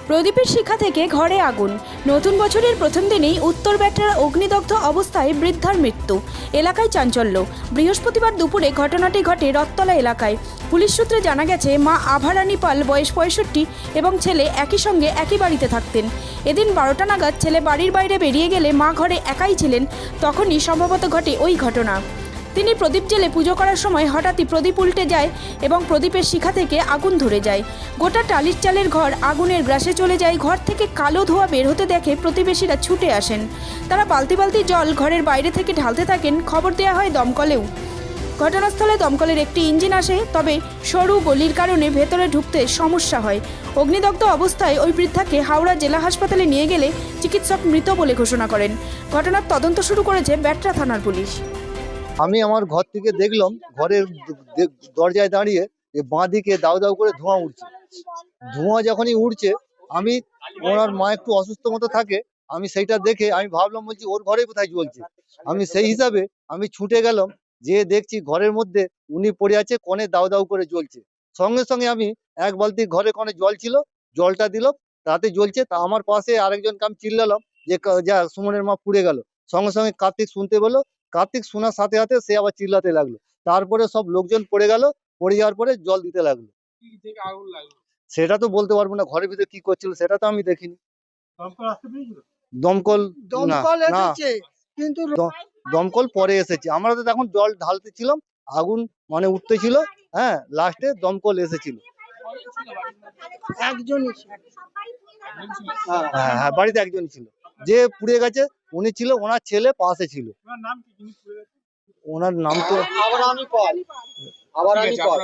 প্রদীপের শিখা থেকে ঘরে আগুন। নতুন বছরের প্রথম দিনেই উত্তর ব্যাটারা অগ্নিদগ্ধ অবস্থায় বৃদ্ধার মৃত্যু। এলাকায় চাঞ্চল্য। বৃহস্পতিবার দুপুরে ঘটনাটি ঘটে রথতলা এলাকায়। পুলিশ সূত্রে জানা গেছে, মা আভারানী পাল বয়স 65 এবং ছেলে একই সঙ্গে একই বাড়িতে থাকতেন। এদিন 12টা নাগাদ ছেলে বাড়ির বাইরে বেরিয়ে গেলে মা ঘরে একাই ছিলেন। তখনই সম্ভবত ঘটে ওই ঘটনা। তিনি প্রদীপ জেলে পুজো করার সময় হঠাৎই প্রদীপ উল্টে যায় এবং প্রদীপের শিখা থেকে আগুন ধরে যায়। গোটা টালির চালের ঘর আগুনের গ্রাসে চলে যায়। ঘর থেকে কালো ধোঁয়া বের হতে দেখে প্রতিবেশীরা ছুটে আসেন। তারা বালতি বালতি জল ঘরের বাইরে থেকে ঢালতে থাকেন। খবর দেওয়া হয় দমকলেও। ঘটনাস্থলে দমকলের একটি ইঞ্জিন আসে, তবে সরু গলির কারণে ভেতরে ঢুকতে সমস্যা হয়। অগ্নিদগ্ধ অবস্থায় ওই বৃদ্ধাকে হাওড়া জেলা হাসপাতালে নিয়ে গেলে চিকিৎসক মৃত বলে ঘোষণা করেন। ঘটনার তদন্ত শুরু করেছে ব্যাটরা থানার পুলিশ। আমি আমার ঘর থেকে দেখলাম ঘরের দরজায় দাঁড়িয়ে বাঁ দিকে দাউ দাউ করে ধোঁয়া উঠছে। ধোঁয়া যখনই উঠছে, আমি ওনার মা একটু অসুস্থ মতো থাকে, আমি সেইটা দেখে আমি ভাবলাম, বলছি ওর ঘরে কোথায় জ্বলছে। আমি সেই হিসাবে আমি ছুটে গেলাম, যে দেখছি ঘরের মধ্যে উনি পড়ে আছে, কোণে দাউ দাউ করে জ্বলছে। সঙ্গে সঙ্গে আমি এক বালতি ঘরে কোণে জল ছিল, জলটা দিলাম, তাতে জ্বলছে। তা আমার পাশে আরেকজনকে আমি চিল্লালাম যে যা সুমনের মা পুড়ে গেল। সঙ্গে সঙ্গে কার্তিক শুনতে পেলো। কার্তিক শোনার সাথে সাথে সে আবার চিল্লাতে লাগলো। তারপরে সব লোকজন পড়ে গেল। পড়ে যাওয়ার পরে জল দিতে লাগলো। সেটা তো বলতে পারবো না, ঘরের ভিতরে কি করছিল সেটা তো আমি দেখিনি। দমকল না না, কিন্তু দমকল পরে এসেছে। আমরা তো তখন জল ঢালতে ছিলাম, আগুন মানে উঠতেছিল। হ্যাঁ, লাস্টে দমকল এসেছিল। একজনই হ্যাঁ হ্যাঁ, বাড়িতে একজন ছিল, যে পুড়ে গেছে উনি ছিল, ওনার ছেলে পাশে ছিল। ওনার নাম তো আবার আমি পাই